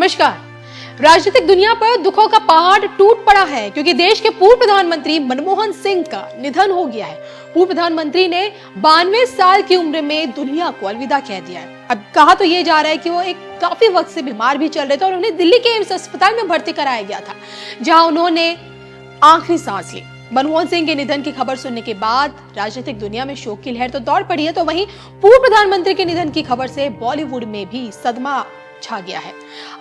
नमस्कार। राजनीतिक दुनिया पर दुखों का पहाड़ टूट पड़ा है क्योंकि देश के पूर्व प्रधानमंत्री मनमोहन सिंह का निधन हो गया है। पूर्व प्रधानमंत्री ने 92 साल की उम्र में दुनिया को अलविदा कह दिया है। अब कहा तो ये जा रहा है कि वो एक काफी वक्त से बीमार भी चल रहे थे और उन्हें दिल्ली के एम्स अस्पताल में भर्ती कराया गया था, जहां उन्होंने आखिरी सांस ली। मनमोहन सिंह के निधन की खबर सुनने के बाद राजनीतिक दुनिया में शोक की लहर तो दौड़ पड़ी है, तो वहीं पूर्व प्रधानमंत्री के निधन की खबर से बॉलीवुड में भी सदमा छा गया है।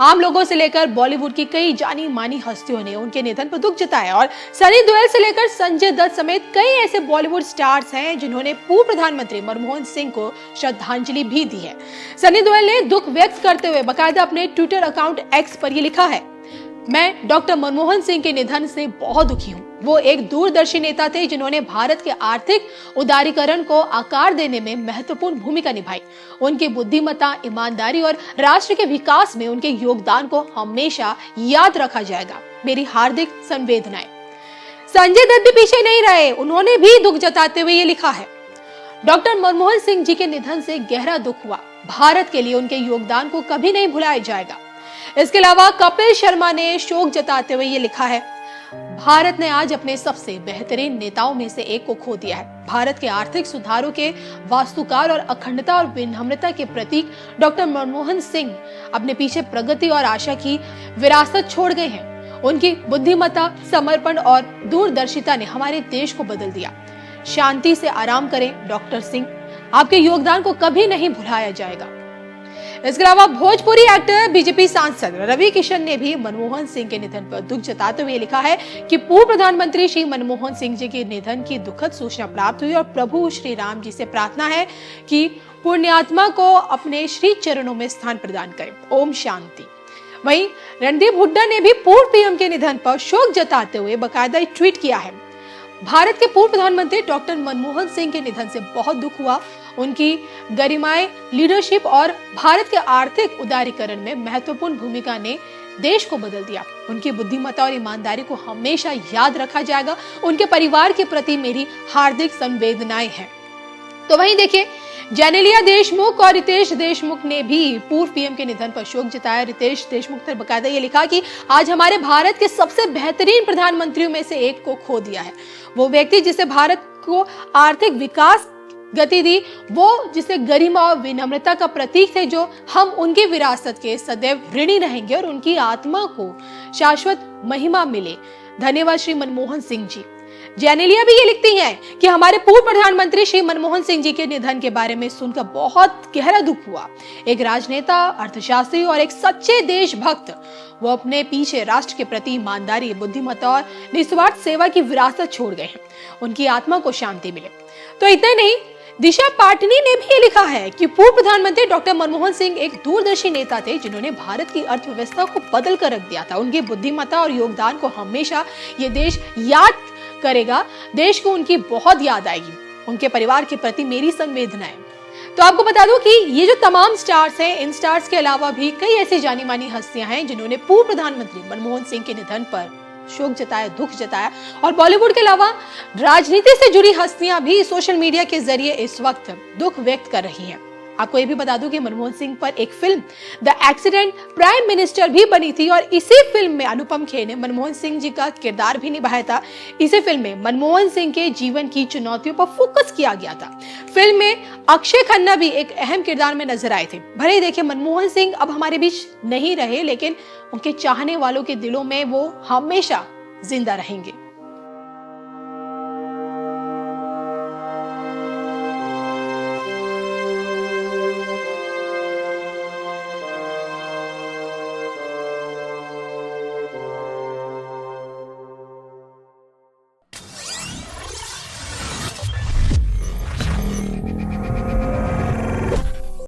आम लोगों से लेकर बॉलीवुड की कई जानी मानी हस्तियों ने उनके निधन पर दुख जताया और सनी देओल से लेकर संजय दत्त समेत कई ऐसे बॉलीवुड स्टार्स हैं जिन्होंने पूर्व प्रधानमंत्री मनमोहन सिंह को श्रद्धांजलि भी दी है। सनी देओल ने दुख व्यक्त करते हुए बकायदा अपने ट्विटर अकाउंट एक्स पर यह लिखा है, मैं डॉक्टर मनमोहन सिंह के निधन से बहुत दुखी हूँ। वो एक दूरदर्शी नेता थे जिन्होंने भारत के आर्थिक उदारीकरण को आकार देने में महत्वपूर्ण भूमिका निभाई। उनकी बुद्धिमत्ता, ईमानदारी और राष्ट्र के विकास में उनके योगदान को हमेशा याद रखा जाएगा। मेरी हार्दिक संवेदनाएं। संजय दत्त भी पीछे नहीं रहे, उन्होंने भी दुख जताते हुए ये लिखा है, डॉक्टर मनमोहन सिंह जी के निधन से गहरा दुख हुआ। भारत के लिए उनके योगदान को कभी नहीं भुलाया जाएगा। इसके अलावा कपिल शर्मा ने शोक जताते हुए ये लिखा है, भारत ने आज अपने सबसे बेहतरीन नेताओं में से एक को खो दिया है। भारत के आर्थिक सुधारों के वास्तुकार और अखंडता और विनम्रता के प्रतीक डॉक्टर मनमोहन सिंह अपने पीछे प्रगति और आशा की विरासत छोड़ गए हैं। उनकी बुद्धिमत्ता, समर्पण और दूरदर्शिता ने हमारे देश को बदल दिया। शांति से आराम करें डॉक्टर सिंह, आपके योगदान को कभी नहीं भुलाया जाएगा। इसके अलावा भोजपुरी एक्टर, बीजेपी सांसद रवि किशन ने भी मनमोहन सिंह के निधन पर दुख जताते हुए लिखा है कि पूर्व प्रधानमंत्री श्री मनमोहन सिंह जी के निधन की दुखद सूचना प्राप्त हुई और प्रभु श्री राम जी से प्रार्थना है कि पुण्यात्मा को अपने श्री चरणों में स्थान प्रदान करें। ओम शांति। वहीं रणदीप हुड्डा ने भी पूर्व पीएम के निधन पर शोक जताते हुए बकायदा ट्वीट किया है, भारत के पूर्व प्रधानमंत्री डॉक्टर मनमोहन सिंह के निधन से बहुत दुख हुआ। उनकी गरिमामय लीडरशिप और भारत के आर्थिक उदारीकरण में महत्वपूर्ण भूमिका ने देश को बदल दिया। उनकी बुद्धिमत्ता और ईमानदारी को हमेशा याद रखा जाएगा। उनके परिवार के प्रति मेरी हार्दिक संवेदनाएं हैं। तो वहीं देखिए, जेनेलिया देशमुख और रितेश देशमुख ने भी पूर्व पीएम के निधन पर शोक जताया। रितेश देशमुख ने बकायदा ये लिखा कि आज हमारे भारत के सबसे बेहतरीन प्रधानमंत्रियों में से एक को खो दिया है। वो व्यक्ति जिसे भारत को आर्थिक विकास गति दी, वो जिसे गरिमा और विनम्रता का प्रतीक थे, जो हम उनकी विरासत के सदैव ऋणी रहेंगे और उनकी आत्मा को शाश्वत महिमा मिले। धन्यवाद श्री मनमोहन सिंह जी। जेनेलिया भी ये लिखती हैं कि हमारे पूर्व प्रधानमंत्री श्री मनमोहन सिंह जी के निधन के बारे में सुनकर बहुत गहरा दुख हुआ। एक राजनेता, अर्थशास्त्री और एक सच्चे देशभक्त, वो अपने पीछे राष्ट्र के प्रति ईमानदारी, बुद्धिमत्ता और निस्वार्थ सेवा की विरासत छोड़ गए हैं। उनकी आत्मा को शांति मिले। तो इतना नहीं, दिशा पाटनी ने भी ये लिखा है कि पूर्व प्रधानमंत्री डॉक्टर मनमोहन सिंह एक दूरदर्शी नेता थे जिन्होंने भारत की अर्थव्यवस्था को बदल कर रख दिया था। उनकी बुद्धिमत्ता और योगदान को हमेशा ये देश याद करेगा। देश को उनकी बहुत याद आएगी। उनके परिवार के प्रति मेरी संवेदनाएं। तो आपको बता दूं कि ये जो तमाम स्टार्स हैं, इन स्टार्स के अलावा भी कई ऐसी जानी मानी हस्तियां हैं जिन्होंने पूर्व प्रधानमंत्री मनमोहन सिंह के निधन पर शोक जताया, दुख जताया। और बॉलीवुड के अलावा राजनीति से जुड़ी हस्तियां भी सोशल मीडिया के जरिए इस वक्त दुख व्यक्त कर रही हैं। आपको ये भी बता दूं कि मनमोहन सिंह पर एक film the accident prime minister भी बनी थी और इसी फिल्म में अनुपम खेर ने मनमोहन सिंह जी का किरदार भी निभाया था। इसी फिल्म में मनमोहन सिंह के जीवन की चुनौतियों पर फोकस किया गया था। फिल्म में अक्षय खन्ना भी एक अहम किरदार में नजर आए थे। भले ही देखिए, मनमोहन सिंह अब हमारे बीच नहीं रहे, लेकिन उनके चाहने वालों के दिलों में वो हमेशा जिंदा रहेंगे।